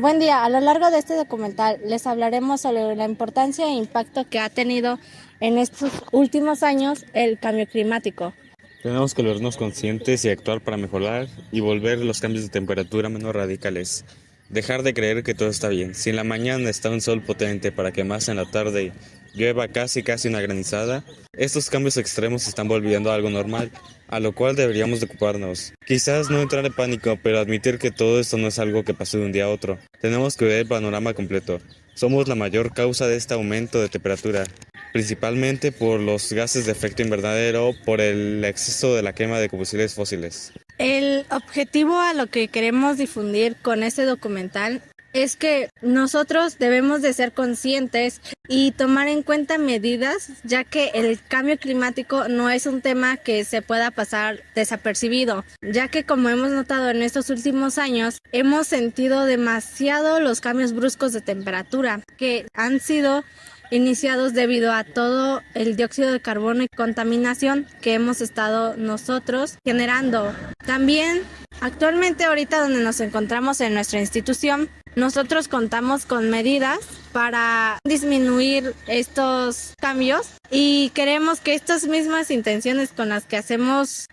Buen día, a lo largo de este documental les hablaremos sobre la importancia e impacto que ha tenido en estos últimos años el cambio climático. Tenemos que volvernos conscientes y actuar para mejorar y volver los cambios de temperatura menos radicales. Dejar de creer que todo está bien. Si en la mañana está un sol potente para que más en la tarde llueva casi una granizada, estos cambios extremos se están volviendo algo normal, a lo cual deberíamos de ocuparnos. Quizás no entrar en pánico, pero admitir que todo esto no es algo que pasó de un día a otro. Tenemos que ver el panorama completo. Somos la mayor causa de este aumento de temperatura, principalmente por los gases de efecto invernadero, por el exceso de la quema de combustibles fósiles. El objetivo a lo que queremos difundir con este documental es que nosotros debemos de ser conscientes y tomar en cuenta medidas, ya que el cambio climático no es un tema que se pueda pasar desapercibido, ya que como hemos notado en estos últimos años, hemos sentido demasiado los cambios bruscos de temperatura que han sido iniciados debido a todo el dióxido de carbono y contaminación que hemos estado nosotros generando. También, actualmente ahorita donde nos encontramos en nuestra institución, nosotros contamos con medidas para disminuir estos cambios y queremos que estas mismas intenciones con las que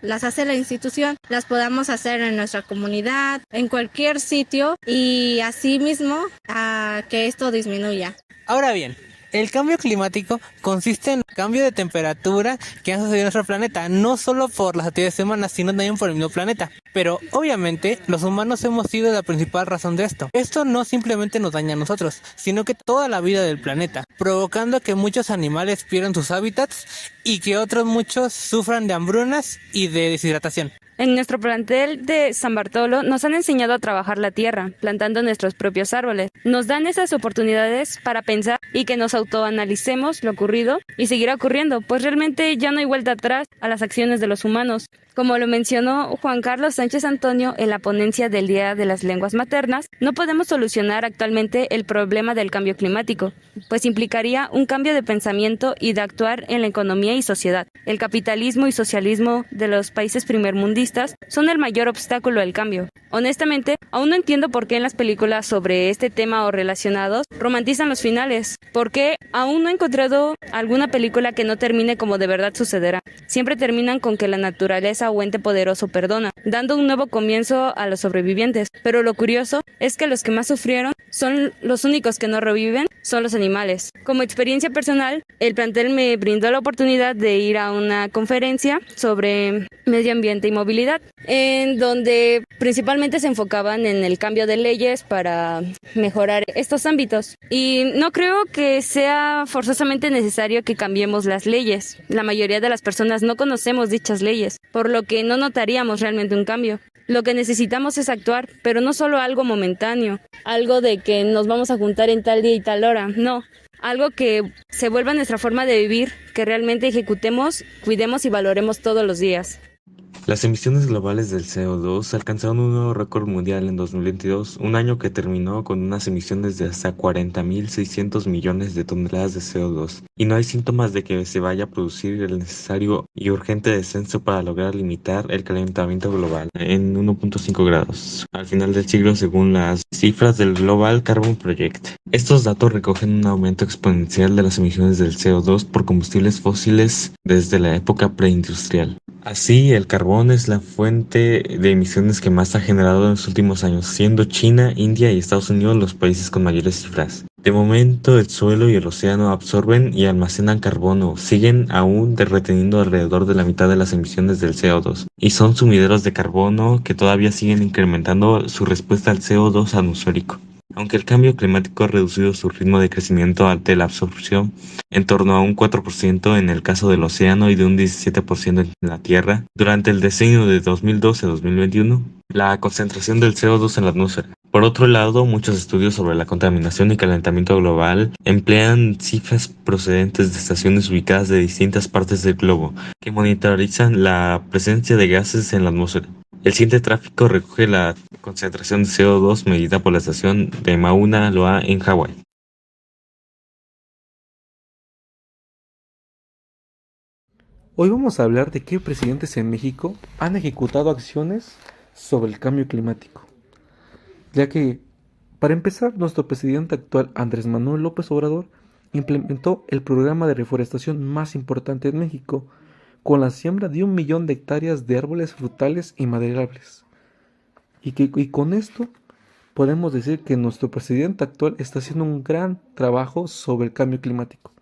las hace la institución, las podamos hacer en nuestra comunidad, en cualquier sitio y así mismo a que esto disminuya. Ahora bien, el cambio climático consiste en el cambio de temperatura que ha sucedido en nuestro planeta, no solo por las actividades humanas, sino también por el mismo planeta. Pero obviamente los humanos hemos sido la principal razón de esto. Esto no simplemente nos daña a nosotros, sino que toda la vida del planeta, provocando que muchos animales pierdan sus hábitats y que otros muchos sufran de hambrunas y de deshidratación. En nuestro plantel de San Bartolo nos han enseñado a trabajar la tierra, plantando nuestros propios árboles. Nos dan esas oportunidades para pensar y que nos autoanalicemos lo ocurrido y seguirá ocurriendo, pues realmente ya no hay vuelta atrás a las acciones de los humanos. Como lo mencionó Juan Carlos Sánchez Antonio en la ponencia del Día de las Lenguas Maternas, no podemos solucionar actualmente el problema del cambio climático, pues implicaría un cambio de pensamiento y de actuar en la economía y sociedad. El capitalismo y socialismo de los países primermundistas son el mayor obstáculo al cambio. Honestamente, aún no entiendo por qué en las películas sobre este tema o relacionados romantizan los finales. ¿Por qué aún no he encontrado alguna película que no termine como de verdad sucederá? Siempre terminan con que la naturaleza o ente poderoso perdona, dando un nuevo comienzo a los sobrevivientes. Pero lo curioso es que los que más sufrieron son los únicos que no reviven, son los animales. Como experiencia personal, el plantel me brindó la oportunidad de ir a una conferencia sobre medio ambiente y movilidad, en donde principalmente se enfocaban en el cambio de leyes para mejorar estos ámbitos. Y no creo que sea forzosamente necesario que cambiemos las leyes. La mayoría de las personas no conocemos dichas leyes, por lo que no notaríamos realmente un cambio. Lo que necesitamos es actuar, pero no solo algo momentáneo, algo de que nos vamos a juntar en tal día y tal hora, no. Algo que se vuelva nuestra forma de vivir, que realmente ejecutemos, cuidemos y valoremos todos los días. Las emisiones globales del CO2 alcanzaron un nuevo récord mundial en 2022, un año que terminó con unas emisiones de hasta 40.600 millones de toneladas de CO2, y no hay síntomas de que se vaya a producir el necesario y urgente descenso para lograr limitar el calentamiento global en 1.5 grados al final del siglo, según las cifras del Global Carbon Project. Estos datos recogen un aumento exponencial de las emisiones del CO2 por combustibles fósiles desde la época preindustrial. Así, el carbón es la fuente de emisiones que más ha generado en los últimos años, siendo China, India y Estados Unidos los países con mayores cifras. De momento, el suelo y el océano absorben y almacenan carbono, siguen aún reteniendo alrededor de la mitad de las emisiones del CO2, y son sumideros de carbono que todavía siguen incrementando su respuesta al CO2 atmosférico. Aunque el cambio climático ha reducido su ritmo de crecimiento de la absorción en torno a un 4% en el caso del océano y de un 17% en la Tierra, durante el decenio de 2012 a 2021, la concentración del CO2 en la atmósfera. Por otro lado, muchos estudios sobre la contaminación y calentamiento global emplean cifras procedentes de estaciones ubicadas de distintas partes del globo, que monitorizan la presencia de gases en la atmósfera. El siguiente gráfico recoge la concentración de CO2 medida por la estación de Mauna Loa en Hawái. Hoy vamos a hablar de qué presidentes en México han ejecutado acciones sobre el cambio climático, ya que Para empezar, nuestro presidente actual, Andrés Manuel López Obrador, implementó el programa de reforestación más importante en México, con la siembra de 1 millón de hectáreas de árboles frutales y maderables. Y con esto podemos decir que nuestro presidente actual está haciendo un gran trabajo sobre el cambio climático.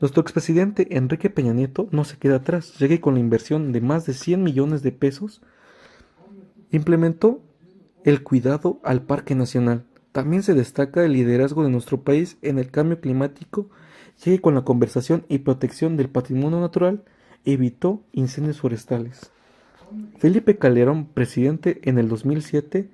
Nuestro expresidente Enrique Peña Nieto no se queda atrás, ya que con la inversión de más de 100 millones de pesos implementó el cuidado al Parque Nacional. También se destaca el liderazgo de nuestro país en el cambio climático, ya que con la conservación y protección del patrimonio natural evitó incendios forestales. Felipe Calderón, presidente en el 2007,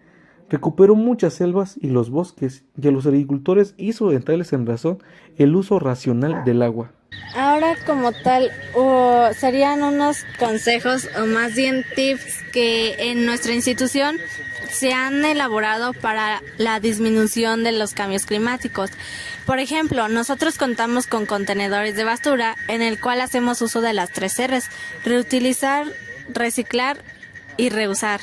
recuperó muchas selvas y los bosques, y a los agricultores hizo entrarles en razón el uso racional del agua. Ahora como tal, serían unos consejos o más bien tips que en nuestra institución se han elaborado para la disminución de los cambios climáticos. Por ejemplo, nosotros contamos con contenedores de basura en el cual hacemos uso de las 3 R's: reutilizar, reciclar y reusar.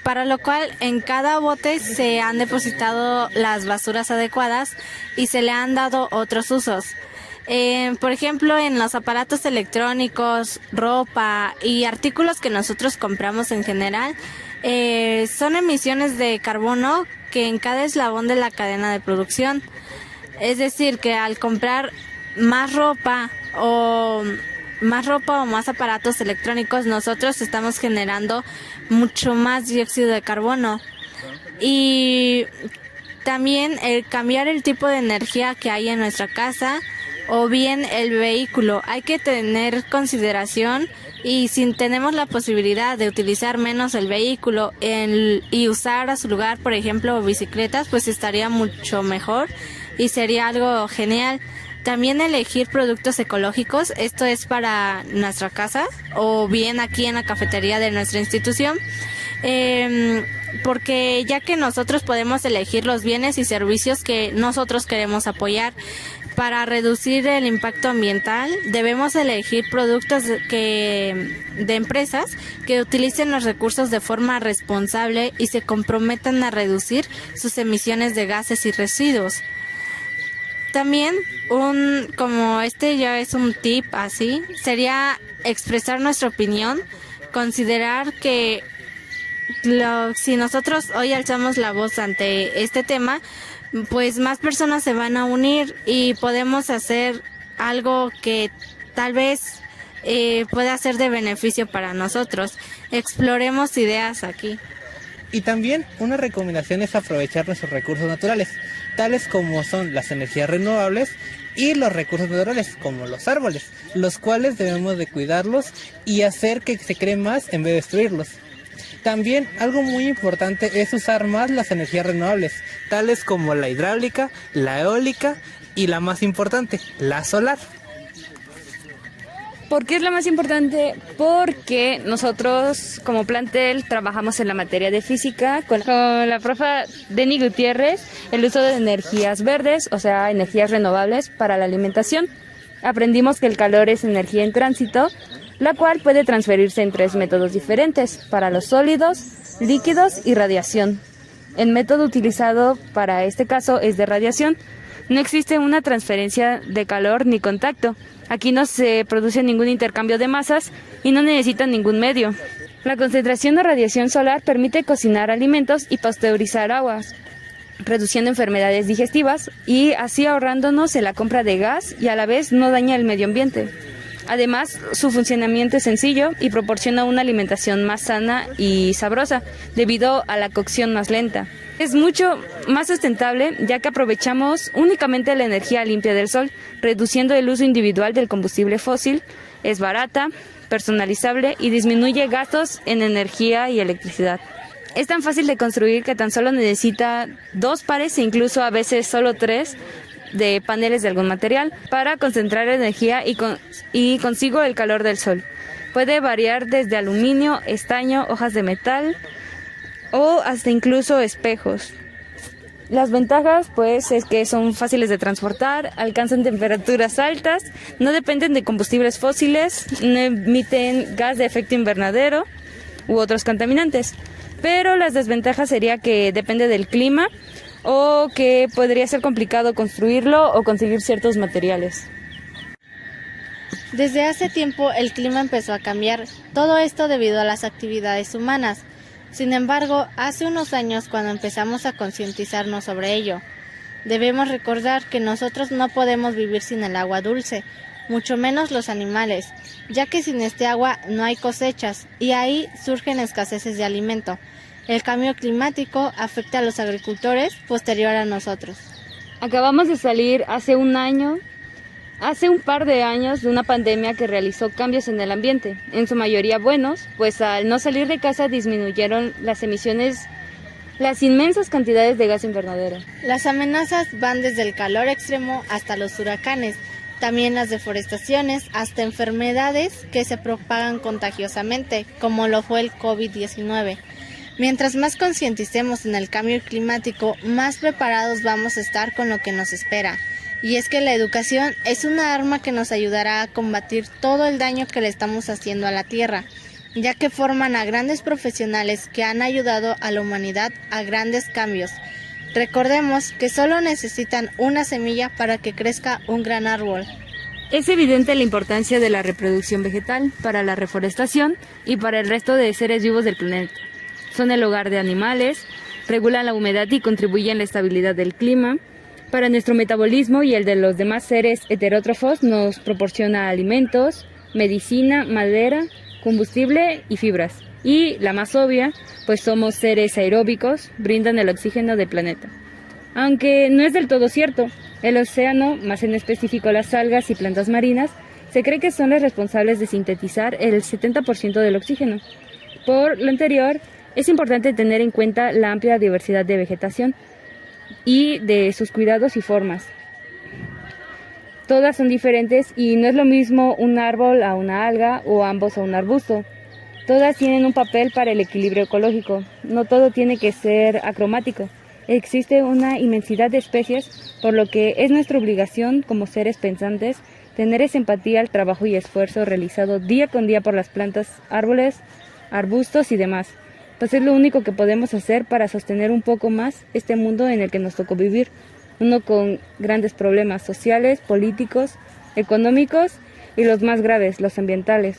Para lo cual en cada bote se han depositado las basuras adecuadas y se le han dado otros usos. Por ejemplo, en los aparatos electrónicos, ropa y artículos que nosotros compramos en general, son emisiones de carbono que en cada eslabón de la cadena de producción. Es decir, que al comprar más ropa o más aparatos electrónicos, nosotros estamos generando mucho más dióxido de carbono. Y también el cambiar el tipo de energía que hay en nuestra casa o bien el vehículo. Hay que tener consideración, y si tenemos la posibilidad de utilizar menos el vehículo y usar a su lugar, por ejemplo, bicicletas, pues estaría mucho mejor y sería algo genial. También elegir productos ecológicos, esto es para nuestra casa o bien aquí en la cafetería de nuestra institución, porque ya que nosotros podemos elegir los bienes y servicios que nosotros queremos apoyar. Para reducir el impacto ambiental, debemos elegir productos de empresas que utilicen los recursos de forma responsable y se comprometan a reducir sus emisiones de gases y residuos. También, como este ya es un tip así, sería expresar nuestra opinión, considerar que si nosotros hoy alzamos la voz ante este tema, pues más personas se van a unir y podemos hacer algo que tal vez pueda ser de beneficio para nosotros. Exploremos ideas aquí. Y también una recomendación es aprovechar nuestros recursos naturales, tales como son las energías renovables y los recursos naturales como los árboles, los cuales debemos de cuidarlos y hacer que se creen más en vez de destruirlos. También algo muy importante es usar más las energías renovables, tales como la hidráulica, la eólica y la más importante, la solar. ¿Por qué es la más importante? Porque nosotros como plantel trabajamos en la materia de física con la profa Denny Gutiérrez, el uso de energías verdes, o sea, energías renovables para la alimentación. Aprendimos que el calor es energía en tránsito, la cual puede transferirse en 3 métodos diferentes, para los sólidos, líquidos y radiación. El método utilizado para este caso es de radiación. No existe una transferencia de calor ni contacto. Aquí no se produce ningún intercambio de masas y no necesita ningún medio. La concentración de radiación solar permite cocinar alimentos y pasteurizar aguas, reduciendo enfermedades digestivas y así ahorrándonos en la compra de gas y a la vez no daña el medio ambiente. Además, su funcionamiento es sencillo y proporciona una alimentación más sana y sabrosa debido a la cocción más lenta. Es mucho más sustentable ya que aprovechamos únicamente la energía limpia del sol, reduciendo el uso individual del combustible fósil. Es barata, personalizable y disminuye gastos en energía y electricidad. Es tan fácil de construir que tan solo necesita 2 pares e incluso a veces solo 3 de paneles de algún material para concentrar energía y consigo el calor del sol. Puede variar desde aluminio, estaño, hojas de metal o hasta incluso espejos. Las ventajas pues es que son fáciles de transportar, alcanzan temperaturas altas, no dependen de combustibles fósiles, no emiten gas de efecto invernadero u otros contaminantes. pero las desventajas sería que depende del clima o que podría ser complicado construirlo o conseguir ciertos materiales. Desde hace tiempo el clima empezó a cambiar, todo esto debido a las actividades humanas. Sin embargo, hace unos años cuando empezamos a concientizarnos sobre ello, debemos recordar que nosotros no podemos vivir sin el agua dulce, mucho menos los animales, ya que sin este agua no hay cosechas y ahí surgen escaseces de alimento. El cambio climático afecta a los agricultores posterior a nosotros. Acabamos de salir hace un par de años de una pandemia que realizó cambios en el ambiente, en su mayoría buenos, pues al no salir de casa disminuyeron las emisiones, las inmensas cantidades de gas invernadero. Las amenazas van desde el calor extremo hasta los huracanes, también las deforestaciones, hasta enfermedades que se propagan contagiosamente, como lo fue el COVID-19. Mientras más concienticemos en el cambio climático, más preparados vamos a estar con lo que nos espera. Y es que la educación es una arma que nos ayudará a combatir todo el daño que le estamos haciendo a la Tierra, ya que forman a grandes profesionales que han ayudado a la humanidad a grandes cambios. Recordemos que solo necesitan una semilla para que crezca un gran árbol. Es evidente la importancia de la reproducción vegetal para la reforestación y para el resto de seres vivos del planeta. Son el hogar de animales, regulan la humedad y contribuyen a la estabilidad del clima. Para nuestro metabolismo y el de los demás seres heterótrofos nos proporciona alimentos, medicina, madera, combustible y fibras. Y la más obvia, pues somos seres aeróbicos, brindan el oxígeno del planeta. Aunque no es del todo cierto, el océano, más en específico las algas y plantas marinas, se cree que son las responsables de sintetizar el 70% del oxígeno. Por lo anterior, es importante tener en cuenta la amplia diversidad de vegetación y de sus cuidados y formas. Todas son diferentes y no es lo mismo un árbol a una alga o ambos a un arbusto. Todas tienen un papel para el equilibrio ecológico. No todo tiene que ser acromático. Existe una inmensidad de especies, por lo que es nuestra obligación como seres pensantes tener esa empatía al trabajo y esfuerzo realizado día con día por las plantas, árboles, arbustos y demás. Pues es lo único que podemos hacer para sostener un poco más este mundo en el que nos tocó vivir, uno con grandes problemas sociales, políticos, económicos y los más graves, los ambientales.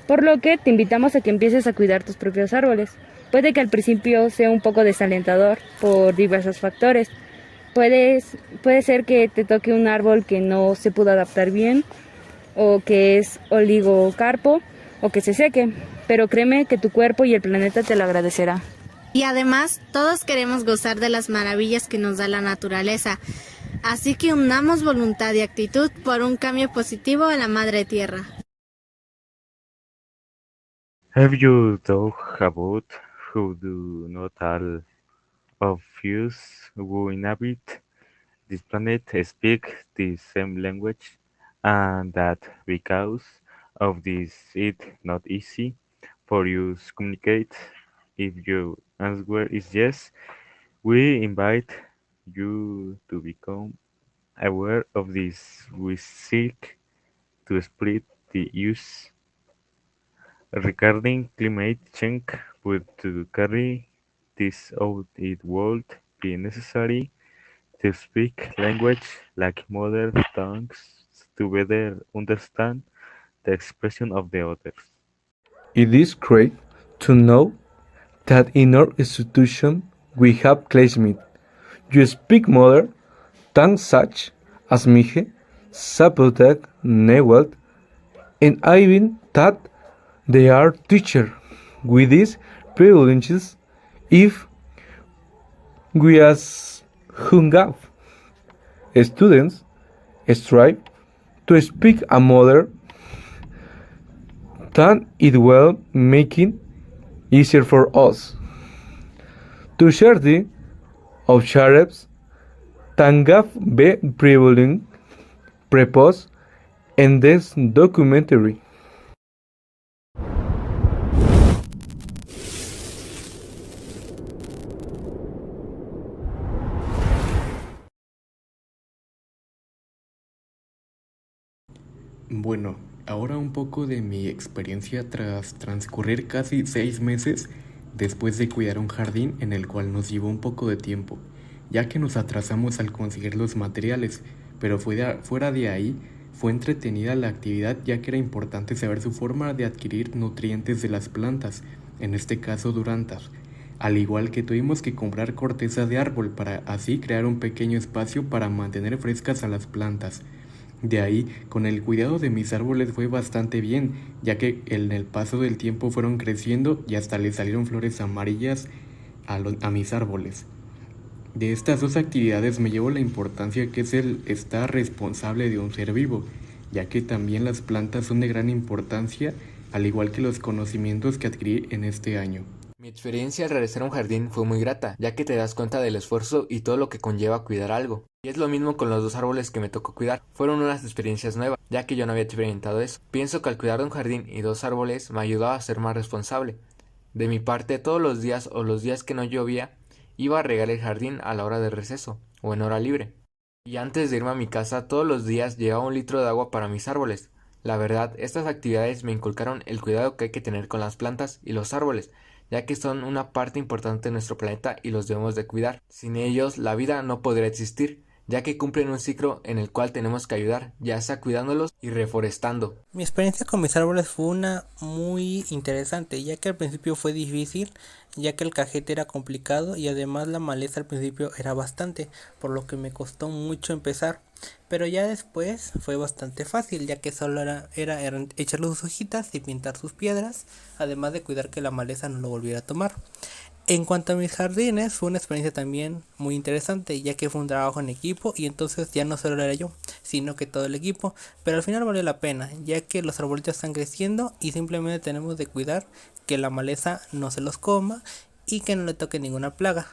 Por lo que te invitamos a que empieces a cuidar tus propios árboles. Puede que al principio sea un poco desalentador por diversos factores. Puede ser que te toque un árbol que no se pudo adaptar bien, o que es oligocarpo, o que se seque, pero créeme que tu cuerpo y el planeta te lo agradecerá. Y además, todos queremos gozar de las maravillas que nos da la naturaleza, así que unamos voluntad y actitud por un cambio positivo a la Madre Tierra. Have you thought about how do not all of us who inhabit this planet speak the same language, and that because of this it's not easy for you to communicate? If your answer is yes, we invite you to become aware of this. We seek to split the use regarding climate change, but to carry this out it would be necessary to speak language like mother tongues to better understand the expression of the others. It is great to know that in our institution we have classmates. You speak mother tongues such as Mije, Zapotec, Nahuatl, and even that they are teachers. With these privileges, if we as Hungab students strive to speak a mother tongue, it will making easier for us to share the of sheriffs Tangaf be prevalent purpose in this documentary. Bueno, ahora un poco de mi experiencia tras transcurrir casi 6 meses después de cuidar un jardín en el cual nos llevó un poco de tiempo, ya que nos atrasamos al conseguir los materiales, pero fuera de ahí fue entretenida la actividad ya que era importante saber su forma de adquirir nutrientes de las plantas, en este caso durantas, al igual que tuvimos que comprar corteza de árbol para así crear un pequeño espacio para mantener frescas a las plantas. De ahí, con el cuidado de mis árboles fue bastante bien, ya que en el paso del tiempo fueron creciendo y hasta le salieron flores amarillas a mis árboles. De estas dos actividades me llevo la importancia que es el estar responsable de un ser vivo, ya que también las plantas son de gran importancia, al igual que los conocimientos que adquirí en este año. Mi experiencia al realizar un jardín fue muy grata, ya que te das cuenta del esfuerzo y todo lo que conlleva cuidar algo. Y es lo mismo con los 2 árboles que me tocó cuidar. Fueron unas experiencias nuevas, ya que yo no había experimentado eso. Pienso que al cuidar de un jardín y 2 árboles me ayudaba a ser más responsable. De mi parte, todos los días o los días que no llovía, iba a regar el jardín a la hora de receso o en hora libre. Y antes de irme a mi casa, todos los días llevaba 1 litro de agua para mis árboles. La verdad, estas actividades me inculcaron el cuidado que hay que tener con las plantas y los árboles, ya que son una parte importante de nuestro planeta y los debemos de cuidar. Sin ellos, la vida no podría existir, ya que cumplen un ciclo en el cual tenemos que ayudar, ya sea cuidándolos y reforestando. Mi experiencia con mis árboles fue una muy interesante, ya que al principio fue difícil, ya que el cajete era complicado y además la maleza al principio era bastante, por lo que me costó mucho empezar. Pero ya después fue bastante fácil, ya que solo era echarle sus hojitas y pintar sus piedras, además de cuidar que la maleza no lo volviera a tomar. En cuanto a mis jardines, fue una experiencia también muy interesante, ya que fue un trabajo en equipo y entonces ya no solo era yo, sino que todo el equipo, pero al final valió la pena, ya que los arbolitos están creciendo y simplemente tenemos de cuidar que la maleza no se los coma y que no le toque ninguna plaga,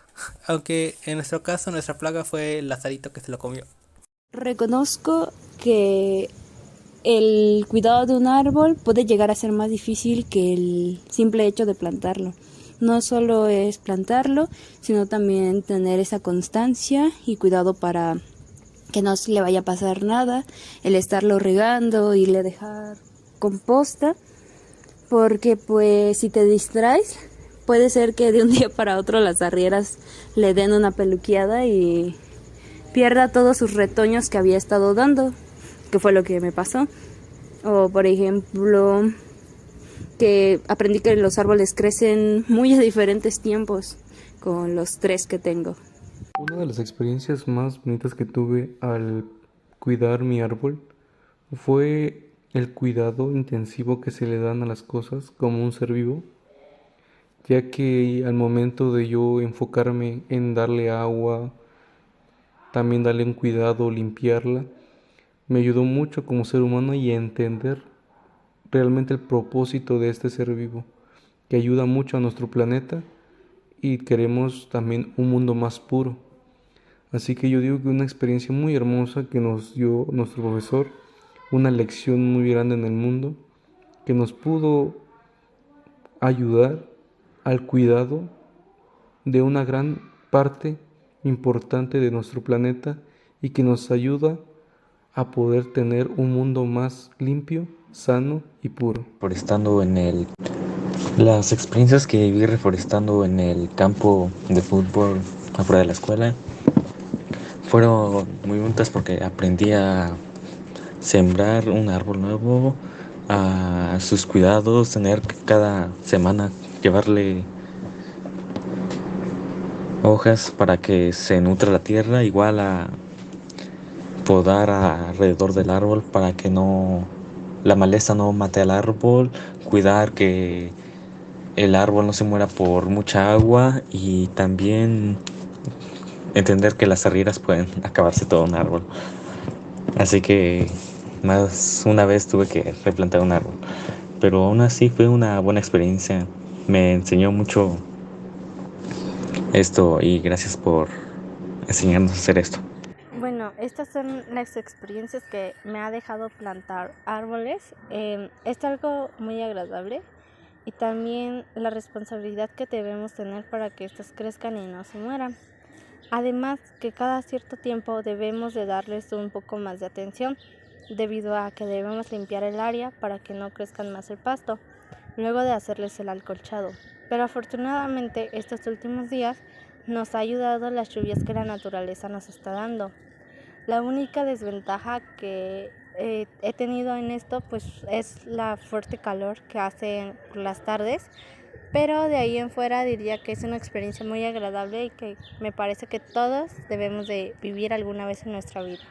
aunque en nuestro caso nuestra plaga fue el lazarito que se lo comió. Reconozco que el cuidado de un árbol puede llegar a ser más difícil que el simple hecho de plantarlo. No solo es plantarlo, sino también tener esa constancia y cuidado para que no se le vaya a pasar nada, el estarlo regando y le dejar composta, porque pues si te distraes, puede ser que de un día para otro las arrieras le den una peluqueada y pierda todos sus retoños que había estado dando, que fue lo que me pasó. O por ejemplo, que aprendí que los árboles crecen muy a diferentes tiempos con los 3 que tengo. Una de las experiencias más bonitas que tuve al cuidar mi árbol fue el cuidado intensivo que se le dan a las cosas como un ser vivo, ya que al momento de yo enfocarme en darle agua, también darle un cuidado, limpiarla, me ayudó mucho como ser humano y a entender realmente el propósito de este ser vivo, que ayuda mucho a nuestro planeta y queremos también un mundo más puro. Así que yo digo que una experiencia muy hermosa que nos dio nuestro profesor, una lección muy grande en el mundo, que nos pudo ayudar al cuidado de una gran parte importante de nuestro planeta y que nos ayuda a poder tener un mundo más limpio, sano y puro. Reforestando las experiencias que viví reforestando en el campo de fútbol afuera de la escuela fueron muy bonitas porque aprendí a sembrar un árbol nuevo, a sus cuidados, tener que cada semana llevarle hojas para que se nutra la tierra, igual a podar alrededor del árbol para que la maleza no mate al árbol, cuidar que el árbol no se muera por mucha agua y también entender que las arrieras pueden acabarse todo un árbol. Así que más una vez tuve que replantar un árbol, pero aún así fue una buena experiencia, me enseñó mucho esto y gracias por enseñarnos a hacer esto. Bueno, estas son las experiencias que me ha dejado plantar árboles. Es algo muy agradable y también la responsabilidad que debemos tener para que estos crezcan y no se mueran. Además que cada cierto tiempo debemos de darles un poco más de atención debido a que debemos limpiar el área para que no crezcan más el pasto. luego de hacerles el acolchado. Pero afortunadamente estos últimos días nos ha ayudado las lluvias que la naturaleza nos está dando. La única desventaja que he tenido en esto pues es la fuerte calor que hace por las tardes, pero de ahí en fuera diría que es una experiencia muy agradable y que me parece que todos debemos de vivir alguna vez en nuestra vida.